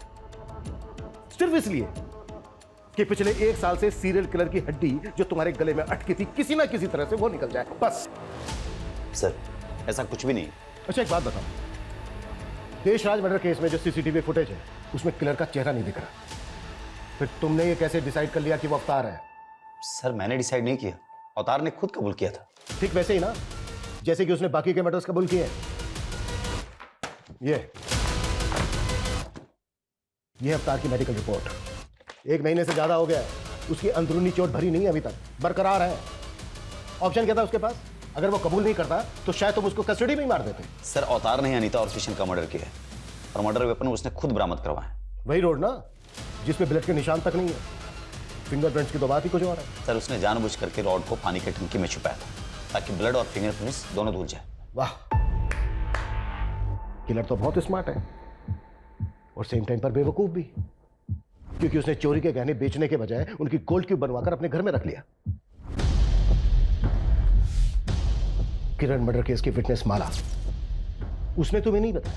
सिर्फ इसलिए कि पिछले 1 साल से सीरियल किलर की हड्डी जो तुम्हारे गले में अटकी थी किसी ना किसी तरह से वो निकल जाए, बस। सर ऐसा कुछ भी नहीं। अच्छा एक बात बताओ, देशराज मर्डर केस में जो सीसीटीवी फुटेज है उसमें किलर का चेहरा नहीं दिख रहा, फिर तुमने ये कैसे डिसाइड कर लिया कि वो अवतार है? सर मैंने डिसाइड नहीं किया, अवतार ने खुद कबूल किया था। ठीक वैसे ही ना जैसे कि उसने बाकी के मर्डर्स कबूल किए। ये अवतार की मेडिकल रिपोर्ट 1 महीने से ज्यादा हो गया है, उसकी अंदरूनी चोट भरी नहीं है, अभी तक बरकरार है। ऑप्शन क्या था उसके पास? अगर वो कबूल नहीं करता तो शायद तुम उसको कस्टडी में ही मार देते। सर अवतार ने अनीता और किशन का मर्डर किया है और मर्डर वेपन उसने खुद बरामद करवाया। वही रोड ना जिसमें ब्लड के निशान तक नहीं है, फिंगरप्रिंट्स की तो बात ही कुछ और है। सर उसने जानबूझ करके रॉड को पानी की टंकी में छुपाया था ताकि ब्लड और फिंगरप्रिंट्स दोनों धुल जाए। वाह, किलर तो बहुत स्मार्ट है और सेम टाइम पर बेवकूफ भी, क्योंकि उसने चोरी के गहने बेचने के बजाय उनकी गोल्ड क्यूब बनवाकर अपने घर में रख लिया। किरण मर्डर केस की विटनेस माला, उसने तुम्हें नहीं बताया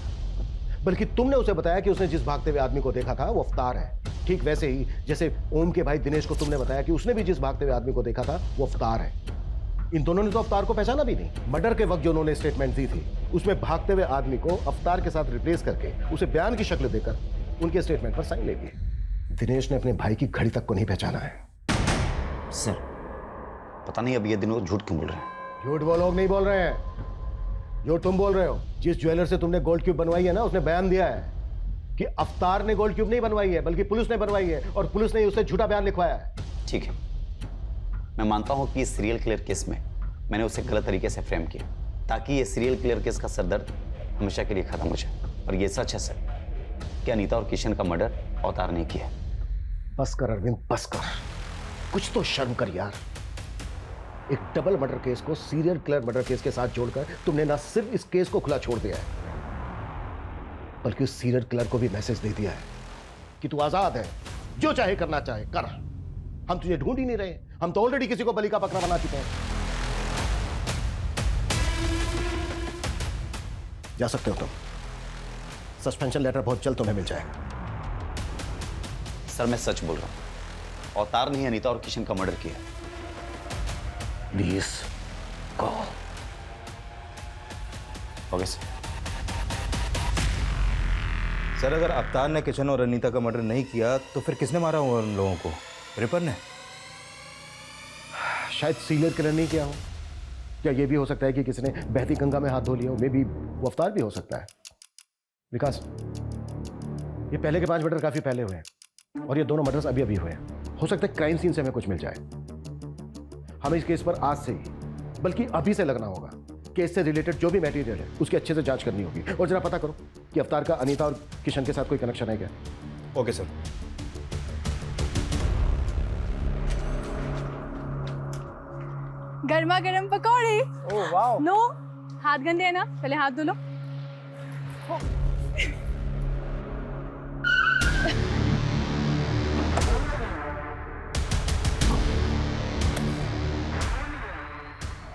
बल्कि तुमने उसे बताया कि उसने जिस भागते हुए आदमी को देखा था वो अवतार है। ठीक वैसे ही जैसे ओम के भाई दिनेश को तुमने बताया कि उसने भी जिस भागते हुए आदमी को देखा था वो अवतार है। इन दोनों ने तो अवतार को पहचाना भी नहीं। मर्डर के वक्त जो उन्होंने स्टेटमेंट दी थी उसमें भागते हुए आदमी को अवतार के साथ रिप्लेस करके उसे बयान की शक्ल देकर उनके स्टेटमेंट पर साइन ले लिए। दिनेश ने अपने भाई की घड़ी तक को नहीं पहचाना है। सर पता नहीं अब ये दिनों झूठ क्यों बोल रहे हैं। झूठ वो लोग नहीं बोल रहे हैं जो तुम बोल रहे हो। जिस ज्वेलर से तुमने गोल्ड क्यूब बनवाई है ना, उसने बयान दिया है कि अवतार ने गोल्ड क्यूब नहीं बनवाई है बल्कि पुलिस ने बनवाई है और पुलिस ने उसे झूठा बयान लिखवाया है। ठीक है, मैं मानता हूं कि इस सीरियल किलर केस में मैंने उसे गलत तरीके से फ्रेम किया ताकि ये सीरियल किलर केस का सरदर्द हमेशा के लिए खत्म हो जाए। और ये सच है सर कि अनीता और किशन का मर्डर अवतार ने किया। बस कर अरविंद, बस कर, कुछ तो शर्म कर यार। एक डबल मर्डर केस को सीरियल किलर मर्डर केस के साथ जोड़कर तुमने ना सिर्फ इस केस को खुला छोड़ दिया है बल्कि उस सीरियल किलर को भी मैसेज दे दिया है कि तू आजाद है, जो चाहे करना चाहे कर, हम तुझे ढूंढ ही नहीं रहे, हम तो ऑलरेडी किसी को बलि का बकरा बना चुके हैं। जा सकते हो तुम, सस्पेंशन लेटर बहुत जल्द तुम्हें मिल जाएगा। सर मैं सच बोल रहा हूं, अवतार ने अनीता और किशन का मर्डर किया। Please go. Okay sir. Sir अगर अवतार ने किशन और अनीता का मर्डर नहीं किया तो फिर किसने मारा हुआ उन लोगों को? रिपर ने? शायद सीरियल किलर नहीं किया हो। क्या यह भी हो सकता है कि किसी ने बहती गंगा में हाथ धो लिया हो? मे बी वो अवतार भी हो सकता है। विकास, ये पहले के 5 मर्डर काफी पहले हुए हैं और ये दोनों मर्डर्स अभी अभी हुए हैं। हो सकता है क्राइम सीन से हमें कुछ मिल जाए। हमें इस केस पर आज से ही बल्कि अभी से लगना होगा। केस से रिलेटेड जो भी मटेरियल है उसकी अच्छे से जांच करनी होगी और जरा पता करो कि अवतार का अनीता और किशन के साथ कोई कनेक्शन है क्या। Okay sir. गर्मा गर्म पकौड़े। ओह वाह। नो, हाथ गंदे है ना, पहले हाथ धो लो।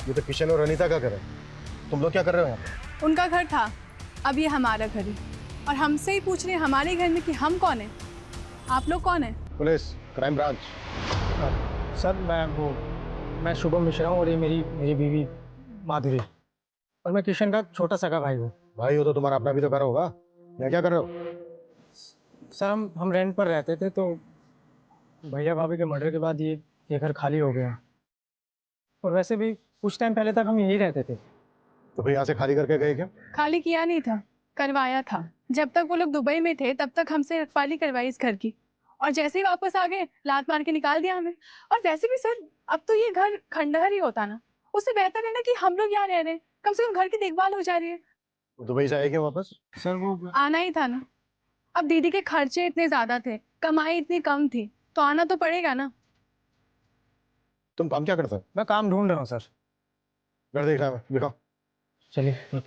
ये तो किशन और अनीता का घर है, तुम लोग क्या कर रहे हो यहाँ पे? उनका घर था, अब ये हमारा घर है और हमसे ही पूछ रहे हैं हमारे घर में कि हम कौन है। आप लोग कौन है? Police, crime branch. सर मैं शुभम मिश्रा हूँ और ये मेरी बीवी माधुरी और मैं किशन का छोटा सगा भाई हूँ। भाई हो तो तुम्हारा अपना भी तो घर होगा, यहाँ क्या कर रहे हो? सर हम रेंट पर रहते थे तो भैया भाभी के मर्डर के बाद ये घर खाली हो गया और वैसे भी कुछ टाइम पहले तक हम यहीं रहते थे। तो भाई यहाँ से खाली करके गए क्या? खाली किया नहीं था, करवाया था। जब तक वो लोग दुबई में थे तब तक हमसे रखवाली करवाई इस घर की और जैसे ही वापस आ गए लात मार के निकाल दिया हमें। और वैसे भी सर अब तो ये घर खंडहर ही होता ना, उससे बेहतर है ना कि हम लोग यहाँ रह रहे हैं, कम से कम घर की देखभाल हो जा रही है। दुबई से आए क्या वापस? सर वो आना ही था ना, अब दीदी के खर्चे इतने ज्यादा थे, कमाई इतनी कम थी, तो आना तो पड़ेगा ना। तुम काम क्या करते हो? मैं काम ढूंढ रहा हूँ सर। घर देख रहा है, दिखाओ। चलिए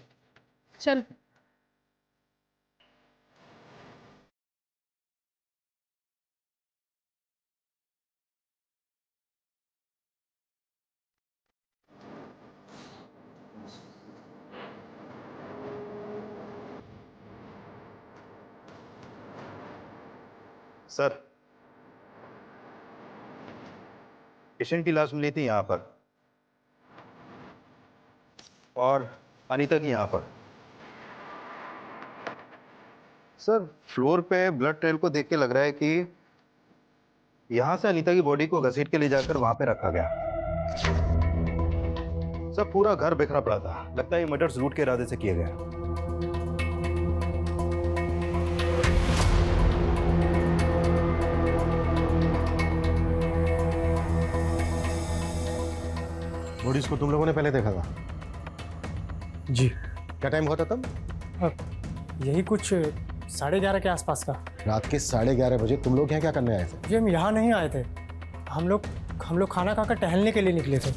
चल। सर, किशन की लाश मिली थी यहाँ पर और अनीता की यहाँ पर। सर, फ्लोर पे ब्लड ट्रेल को देख के लग रहा है कि यहाँ से अनीता की बॉडी को घसीट के ले जाकर वहां पे रखा गया। सर, पूरा घर बिखरा पड़ा था। लगता है ये मर्डर लूट के इरादे से किया गया। बॉडीज को तुम लोगों ने पहले देखा था? जी। क्या टाइम हुआ था तब? यही कुछ 11:30 के आसपास का। रात के 11:30 बजे तुम लोग यहाँ क्या करने आए थे? जी हम यहाँ नहीं आए थे। हम लोग खाना खाकर टहलने के लिए निकले थे,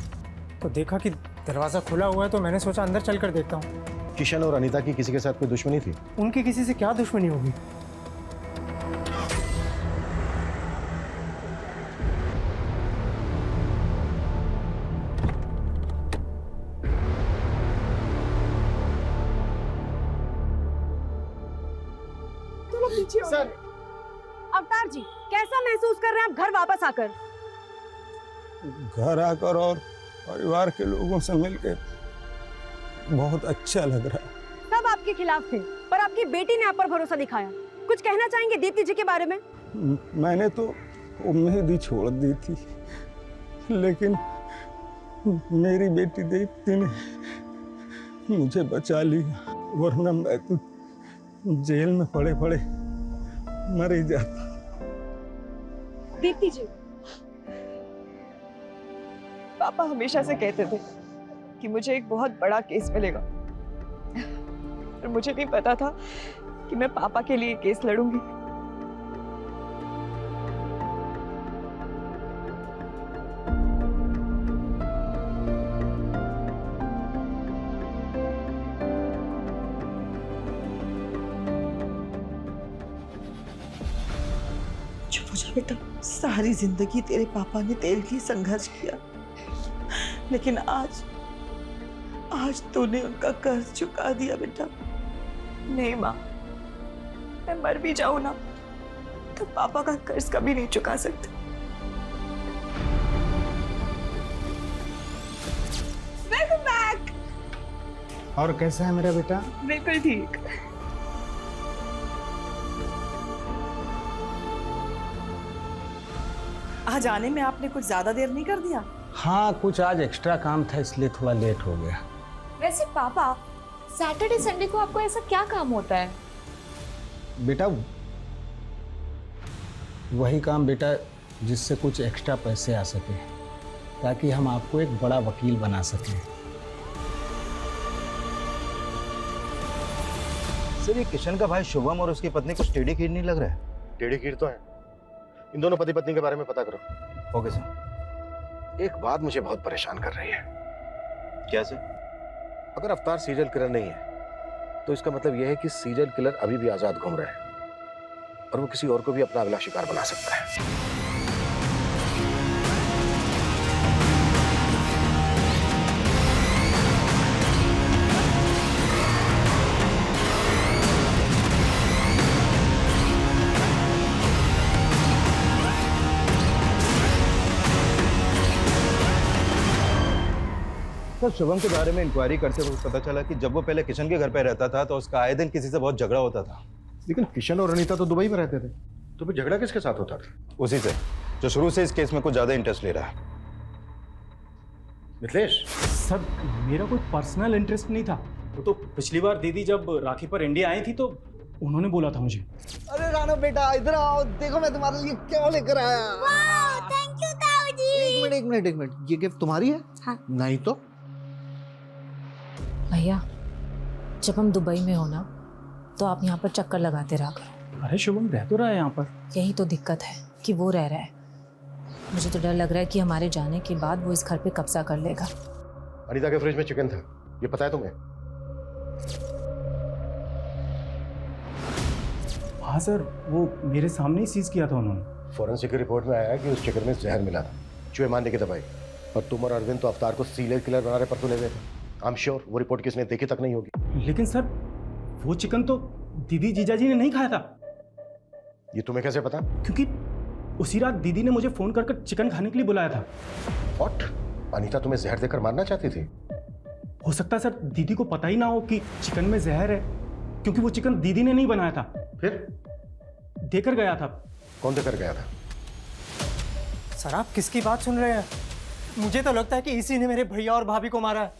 तो देखा कि दरवाज़ा खुला हुआ है, तो मैंने सोचा अंदर चल कर देखता हूँ। किशन और अनीता की किसी के साथ कोई दुश्मनी थी? उनकी किसी से क्या दुश्मनी होगी? सर, अवतार जी कैसा महसूस कर रहे हैं आप घर वापस आकर? घर आकर और परिवार के लोगों से मिलकर बहुत अच्छा लग रहा है। सब आपके खिलाफ थे, पर आपकी बेटी ने आप पर भरोसा दिखाया। कुछ कहना चाहेंगे दीप्ति जी के बारे में? मैंने तो उम्मीद ही छोड़ दी थी, लेकिन मेरी बेटी दीप्ति ने मुझे बचा लिया, वरना मैं तो जेल में पड़े पड़े मर ही जाता। दीप्ति जी, पापा हमेशा से कहते थे कि मुझे एक बहुत बड़ा केस मिलेगा, पर मुझे नहीं पता था कि मैं पापा के लिए केस लड़ूंगी। चुप हो जा बेटा। सारी जिंदगी तेरे पापा ने तेरे लिए संघर्ष किया, लेकिन आज तूने उनका कर्ज चुका दिया बेटा। नहीं माँ, मैं मर भी जाऊं ना तो पापा का कर्ज कभी नहीं चुका सकती। Welcome back. और कैसा है मेरा बेटा? बिल्कुल ठीक। आज आने में आपने कुछ ज्यादा देर नहीं कर दिया? हाँ, कुछ आज एक्स्ट्रा काम था, इसलिए थोड़ा लेट हो गया। वैसे पापा, सैटरडे संडे को आपको ऐसा क्या काम होता है? बेटा वही काम बेटा जिससे कुछ एक्स्ट्रा पैसे आ सके, ताकि हम आपको एक बड़ा वकील बना सकें। सर, ये किशन का भाई शुभम और उसकी पत्नी कुछ टेढ़ी खीर नहीं लग रहा है? टेढ़ी खीर तो है। इन दोनों पति पत्नी के बारे में पता करो। Okay sir. एक बात मुझे बहुत परेशान कर रही है। क्या सर? अगर अवतार सीरियल किलर नहीं है तो इसका मतलब यह है कि सीरियल किलर अभी भी आजाद घूम रहा है और वो किसी और को भी अपना अगला शिकार बना सकता है। सर, शुभम के बारे में इंक्वायरी करते वक्त पता चला कि जब वो पहले किशन के घर पे रहता था तो उसका आए दिन किसी से बहुत झगड़ा होता था। लेकिन किशन और अनीता तो दुबई में रहते थे, तो फिर झगड़ा किसके साथ होता था? उसी से, जो शुरू से इस केस में कुछ ज्यादा इंटरेस्ट ले रहा है। मिथिलेश, सर मेरा कोई पर्सनल इंटरेस्ट नहीं था। वो तो पिछली बार दीदी जब राखी पर इंडिया आई थी तो उन्होंने बोला था मुझे। अरे राणा बेटा इधर आओ, देखो मैं तुम्हारे लिए क्या लेकर आया। थैंक यू ताऊ जी। एक मिनट, ये गिफ्ट तुम्हारी है? हाँ। नहीं तो भैया, जब हम दुबई में हो ना तो आप यहाँ पर चक्कर लगाते रहा करो। अरे शुभम रह तो रहा है यहाँ पर। यही तो दिक्कत है कि वो रह रहा है। मुझे तो डर लग रहा है कि हमारे जाने के बाद वो इस घर पे कब्जा कर लेगा। अनीता के फ्रिज में चिकन था, ये पता है तुम्हें? हाँ सर, वो मेरे सामने ही सीज किया था उन्होंने। फॉरेंसिक की रिपोर्ट में आया कि उस चिकन में जहर मिला था, चूहे मारने की दवाई। और तुम और अरविंद तो अवतार को सीरियल किलर बनाने पर तुले हुए थे। आई एम श्योर वो रिपोर्ट किसने देखी तक नहीं होगी। लेकिन सर वो चिकन तो दीदी जीजाजी ने नहीं खाया था। ये तुम्हें कैसे पता? क्योंकि उसी रात दीदी ने मुझे फोन कर चिकन खाने के लिए बुलाया था। व्हाट? अनीता तुम्हें जहर देकर मारना चाहती थी? हो सकता है सर दीदी को पता ही ना हो कि चिकन में जहर है, क्योंकि वो चिकन दीदी ने नहीं बनाया था। फिर देकर गया था। कौन देकर गया था? सर आप किसकी बात सुन रहे हैं? मुझे तो लगता है कि इसी ने मेरे भैया और भाभी को मारा है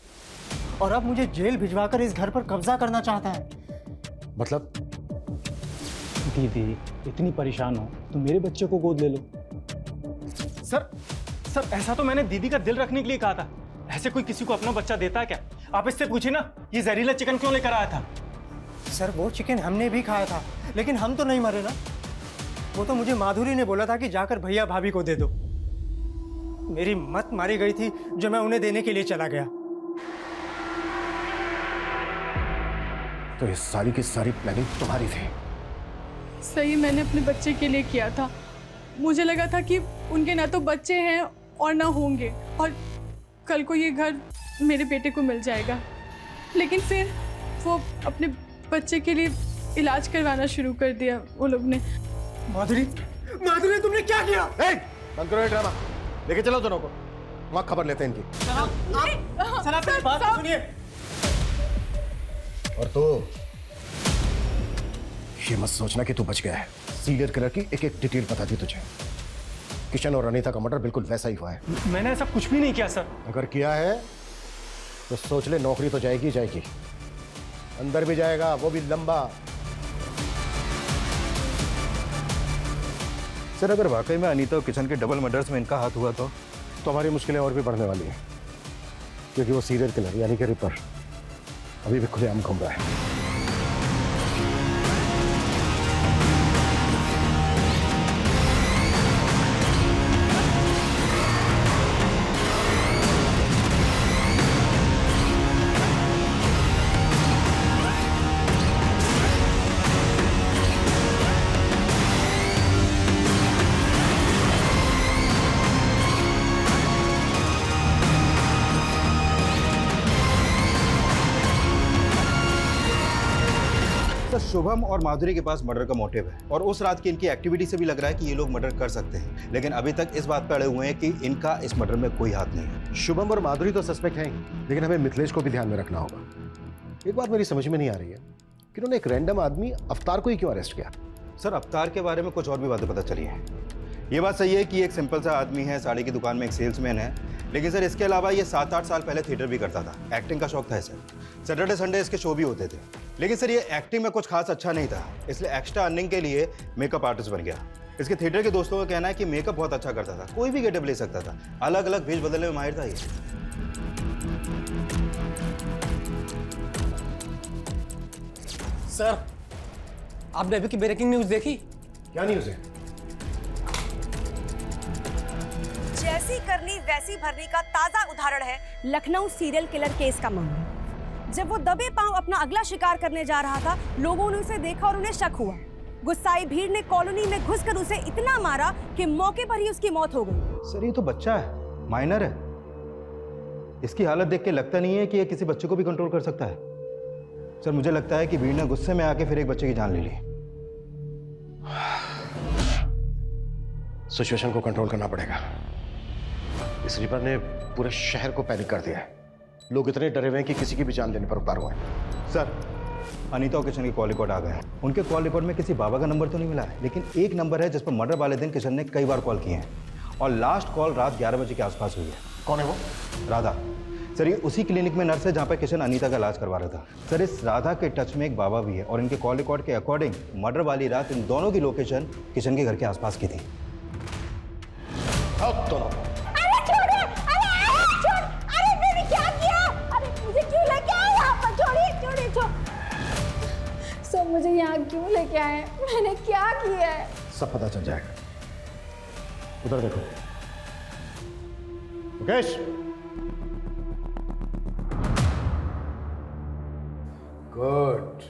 और अब मुझे जेल भिजवाकर इस घर पर कब्जा करना चाहता है। मतलब? दीदी इतनी परेशान हो तो मेरे बच्चे को गोद ले लो। सर ऐसा तो मैंने दीदी का दिल रखने के लिए कहा था। ऐसे कोई किसी को अपना बच्चा देता है क्या? आप इससे पूछिए ना ये जहरीला चिकन क्यों लेकर आया था। सर वो चिकन हमने भी खाया था, लेकिन हम तो नहीं मरे ना। वो तो मुझे माधुरी ने बोला था कि जाकर भैया भाभी को दे दो। मेरी मत मारी गई थी जो मैं उन्हें देने के लिए चला गया। तो ये सारी की सारी प्लानिंग तुम्हारी थी? सही मैंने अपने बच्चे के लिए किया था। मुझे लगा था कि उनके ना तो बच्चे हैं और ना होंगे, और कल को ये घर मेरे बेटे को मिल जाएगा। लेकिन फिर वो अपने बच्चे के लिए इलाज करवाना शुरू कर दिया वो लोग ने। माधुरी तुमने क्या किया? बंद करो ये ड्रामा, लेके चलो दोनों को, वहां खबर लेते हैं इनकी। सर आप मेरी बात सुनिए। और तो ये मत सोचना कि तू बच गया है। सीरियल किलर की एक एक डिटेल बता दी तुझे। किशन और अनीता का मर्डर बिल्कुल वैसा ही हुआ है। मैंने ऐसा कुछ भी नहीं किया सर। अगर किया है तो सोच ले, नौकरी तो जाएगी जाएगी, अंदर भी जाएगा, वो भी लंबा। सर अगर वाकई में अनीता और किशन के डबल मर्डर्स में इनका हाथ हुआ तो हमारी मुश्किलें और भी बढ़ने वाली हैं, क्योंकि वो सीरियल किलर यानी कि रिपर अभी भी खुलेआम घूम रहा है। सर शुभम और माधुरी के पास मर्डर का मोटिव है, और उस रात की इनकी एक्टिविटी से भी लग रहा है कि ये लोग मर्डर कर सकते हैं, लेकिन अभी तक इस बात पर अड़े हुए हैं कि इनका इस मर्डर में कोई हाथ नहीं है। शुभम और माधुरी तो सस्पेक्ट हैं, लेकिन हमें मिथिलेश को भी ध्यान में रखना होगा। एक बात मेरी समझ में नहीं आ रही है कि उन्होंने एक रैंडम आदमी अवतार को ही क्यों अरेस्ट किया? सर अवतार के बारे में कुछ और भी बातें पता चली हैं। ये बात सही है कि एक सिंपल सा आदमी है, साड़ी की दुकान में एक सेल्समैन है, लेकिन सर इसके अलावा ये 7-8 साल पहले थिएटर भी करता था। एक्टिंग का शौक था इसे। सैटरडे संडे इसके शो भी होते थे, लेकिन सर ये एक्टिंग में कुछ खास अच्छा नहीं था, इसलिए एक्स्ट्रा अर्निंग के लिए मेकअप आर्टिस्ट बन गया। इसके थिएटर के दोस्तों का कहना है कि मेकअप बहुत अच्छा करता था, कोई भी गेटअप ले सकता था, अलग अलग भेष बदलने में माहिर था ये। सर आपने अभी की ब्रेकिंग न्यूज देखी? क्या न्यूज है? जैसी करनी वैसी भरनी का ताजा उदाहरण है लखनऊ सीरियल किलर केस का मामला। जब वो दबे पांव अपना अगला शिकार करने जा रहा था, लोगों ने उसे देखा और उन्हें शक हुआ। गुस्साई भीड़ ने कॉलोनी में घुसकर उसे इतना मारा कि मौके पर ही उसकी मौत हो गई। सर ये तो बच्चा है, माइनर है, इसकी हालत देख के लगता नहीं है कि ये किसी बच्चे को भी कंट्रोल कर सकता है। सर मुझे लगता है कि भीड़ ने गुस्से में आके फिर एक बच्चे की जान ले ली। सिचुएशन को कंट्रोल करना पड़ेगा। इस रिपर ने पूरे शहर को पैनिक कर दिया है। लोग इतने डरे हुए हैं कि किसी की भी जान लेने पर उतार हुए हैं। सर अनीता और किशन के कॉल रिकॉर्ड आ गए हैं। उनके कॉल रिकॉर्ड में किसी बाबा का नंबर तो नहीं मिला है, लेकिन एक नंबर है जिस पर मर्डर वाले दिन किशन ने कई बार कॉल किए हैं, और लास्ट कॉल रात 11 बजे के आसपास हुई है। कौन है वो? राधा। सर ये उसी क्लिनिक में नर्स है जहाँ पर किशन अनीता का इलाज करवा रहा था। सर इस राधा के टच में एक बाबा भी है, और इनके कॉल रिकॉर्ड के अकॉर्डिंग मर्डर वाली रात इन दोनों की लोकेशन किशन के घर के आसपास की थी। दोनों सर मुझे यहाँ क्यों लेके आए? मैंने क्या किया है? सब पता चल जाएगा। उधर देखो मुकेश। गुड,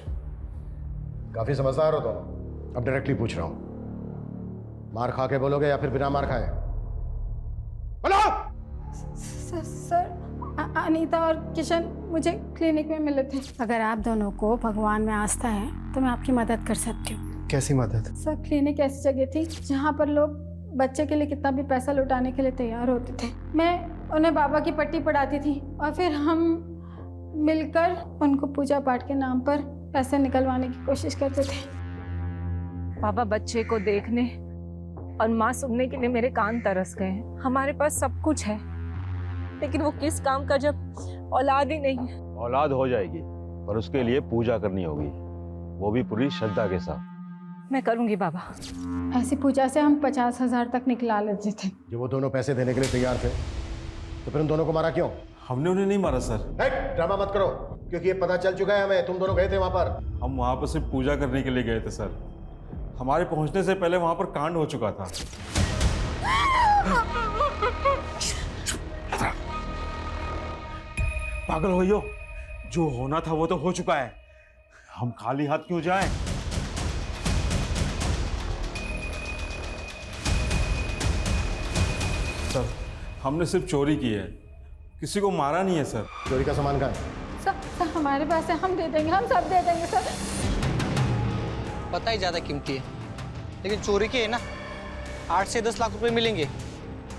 काफी समझदार हो तुम। अब डायरेक्टली पूछ रहा हूं, मार खा के बोलोगे या फिर बिना मार खाए? बोलो। सर अनीता और किशन मुझे क्लिनिक में मिले थे। अगर आप दोनों को भगवान में आस्था है तो मैं आपकी मदद कर सकती हूँ। कैसी मदद? सर क्लिनिक ऐसी जगह थी जहाँ पर लोग बच्चे के लिए कितना भी पैसा लुटाने के लिए तैयार होते थे। मैं उन्हें बाबा की पट्टी पढ़ाती थी और फिर हम मिलकर उनको पूजा पाठ के नाम पर पैसे निकलवाने की कोशिश करते थे। बाबा बच्चे को देखने और माँ सुनने के लिए मेरे कान तरस गए हैं। हमारे पास सब कुछ है, लेकिन वो किस काम का जब औलाद ही नहीं है। औलाद हो जाएगी, पर उसके लिए पूजा करनी होगी, वो भी पूरी श्रद्धा के साथ। मैं करूंगी बाबा। ऐसी पूजा से हम 50,000 तक निकला लेते थे। जब वो दोनों पैसे देने के लिए तैयार थे तो फिर उन दोनों को मारा क्यों? हमने उन्हें नहीं मारा सर। ड्रामा मत करो, क्योंकि ये पता चल चुका है हमें, तुम दोनों गए थे वहां पर। हम वहां पर सिर्फ पूजा करने के लिए गए थे सर। हमारे पहुंचने से पहले वहां पर कांड हो चुका था। पागल हो यो, जो होना था वो तो हो चुका है, हम खाली हाथ क्यों जाएं? सर हमने सिर्फ चोरी की है, किसी को मारा नहीं है सर। चोरी का सामान कहाँ है? सर हमारे पास है, हम दे देंगे, हम सब दे देंगे सर। पता ही ज़्यादा कीमती है, लेकिन चोरी की है ना, 8 से 10 लाख रुपए मिलेंगे।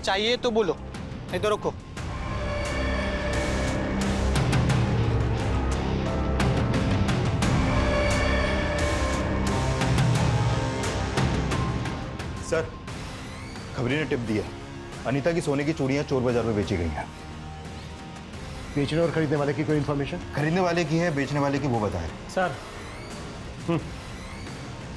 चाहिए तो बोलो, नहीं तो रखो। सर, खबरी ने टिप दिया, अनीता की सोने की चूड़ियां चोर बाजार में बेची गई हैं। बेचने और खरीदने वाले की कोई इन्फॉर्मेशन? खरीदने वाले की है, बेचने वाले की वो बताए। सर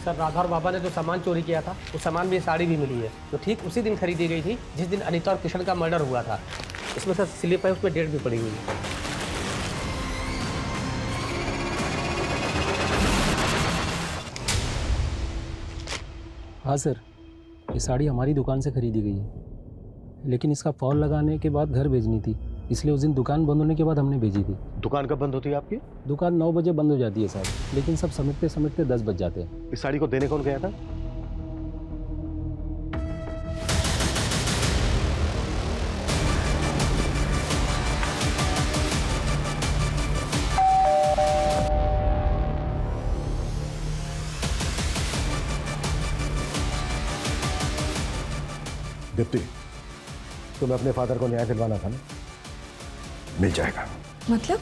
सर राधा और बाबा ने जो सामान चोरी किया था, वो सामान भी साड़ी भी मिली है, जो ठीक उसी दिन खरीदी गई थी जिस दिन अनीता और किशन का मर्डर हुआ था। इसमें सर स्लिप है, उसमें डेट भी पड़ी हुई है। हाँ सर, ये साड़ी हमारी दुकान से खरीदी गई है, लेकिन इसका फॉल लगाने के बाद घर भेजनी थी, इसलिए उस दिन दुकान बंद होने के बाद हमने भेजी थी। दुकान कब बंद होती है आपकी? दुकान 9 बजे बंद हो जाती है सर, लेकिन सब समेटते समेटते 10 बज जाते हैं। इस साड़ी को देने कौन गया था? दीप्ति, तुम्हें अपने फादर को न्याय दिलवाना था ना? मिल जाएगा। मतलब?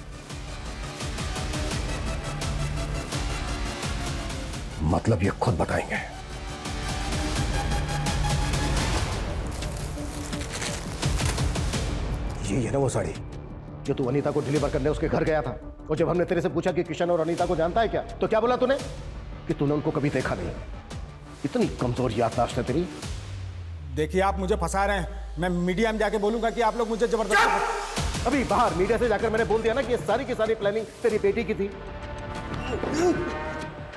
मतलब ये खुद बताएंगे। ये है ना वो साड़ी जो तू अनीता को डिलीवर करने उसके घर गया था, और जब हमने तेरे से पूछा कि किशन और अनीता को जानता है क्या, तो क्या बोला तूने? कि तूने उनको कभी देखा नहीं। इतनी कमजोर याददाश्त है तेरी। देखिए आप मुझे फंसा रहे हैं, मैं मीडिया में जाके बोलूंगा कि आप लोग मुझे जबरदस्ती। अभी बाहर मीडिया से जाकर मैंने बोल दिया ना कि ये सारी की सारी प्लानिंग तेरी बेटी की थी।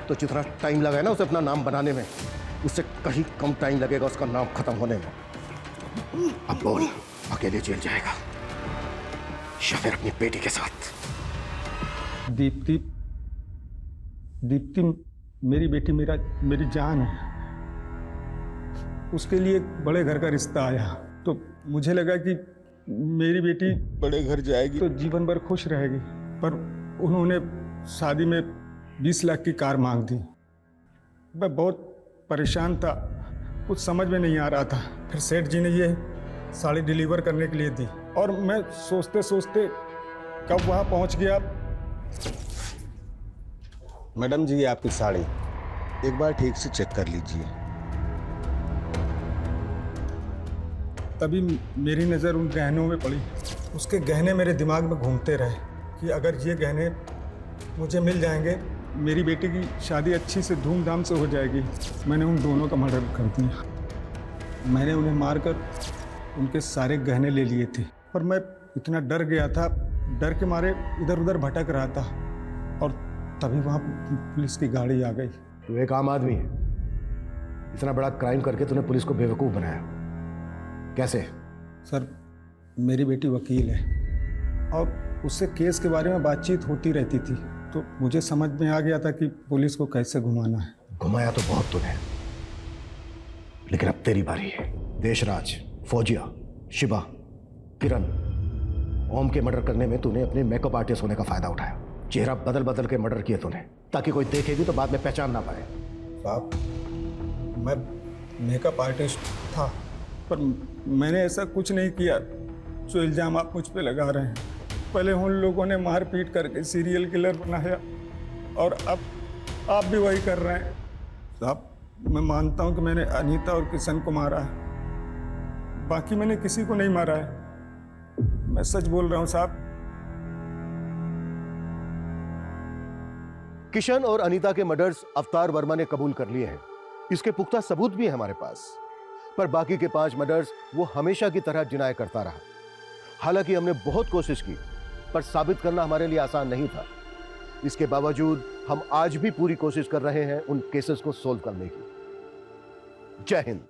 तो जितना टाइम लगा है ना उसे अपना नाम बनाने में, उससे कहीं कम टाइम लगेगा उसका नाम खत्म होने में। अब बोल, अकेले जेल जाएगा या फिर अपनी बेटी के साथ? दीप्ति, दीप्ति मेरी बेटी मेरी जान है। उसके लिए एक बड़े घर का रिश्ता आया, तो मुझे लगा कि मेरी बेटी बड़े घर जाएगी तो जीवन भर खुश रहेगी, पर उन्होंने शादी में 20 लाख की कार मांग दी। मैं बहुत परेशान था, कुछ समझ में नहीं आ रहा था। फिर सेठ जी ने ये साड़ी डिलीवर करने के लिए दी, और मैं सोचते सोचते कब वहाँ पहुँच गया। मैडम जी, ये आपकी साड़ी एक बार ठीक से चेक कर लीजिए। तभी मेरी नज़र उन गहनों में पड़ी। उसके गहने मेरे दिमाग में घूमते रहे कि अगर ये गहने मुझे मिल जाएंगे, मेरी बेटी की शादी अच्छी से धूमधाम से हो जाएगी। मैंने उन दोनों का मर्डर कर दिया। मैंने उन्हें मारकर उनके सारे गहने ले लिए थे, पर मैं इतना डर गया था, डर के मारे इधर उधर भटक रहा था, और तभी वहाँ पुलिस की गाड़ी आ गई। तू एक आम आदमी है, इतना बड़ा क्राइम करके तूने पुलिस को बेवकूफ़ बनाया, कैसे? सर, मेरी बेटी वकील है और उससे केस के बारे में बातचीत होती रहती थी, तो मुझे समझ में आ गया था कि पुलिस को कैसे घुमाना है। घुमाया तो बहुत तूने, लेकिन अब तेरी बारी है। देशराज, फौजिया, शिवा, किरण, ओम के मर्डर करने में तूने अपने मेकअप आर्टिस्ट होने का फायदा उठाया। चेहरा बदल बदल के मर्डर किए तूने, ताकि कोई देखे भी तो बाद में पहचान ना पाए। साहब, मैं मेकअप आर्टिस्ट था, पर मैंने ऐसा कुछ नहीं किया जो इल्ज़ाम आप मुझ पे लगा रहे हैं। पहले उन लोगों ने मार पीट करके सीरियल किलर बनाया और अब आप भी वही कर रहे हैं। साहब, मैं मानता हूं कि मैंने अनीता और किशन को मारा है, बाकी मैंने किसी को नहीं मारा है। मैं सच बोल रहा हूं साहब। किशन और अनीता के मर्डर्स अवतार वर्मा ने कबूल कर लिए हैं। इसके पुख्ता सबूत भी है हमारे पास। पर बाकी के 5 मर्डर्स वो हमेशा की तरह डिनाई करता रहा। हालांकि हमने बहुत कोशिश की, पर साबित करना हमारे लिए आसान नहीं था। इसके बावजूद हम आज भी पूरी कोशिश कर रहे हैं उन केसेस को सोल्व करने की। जय हिंद।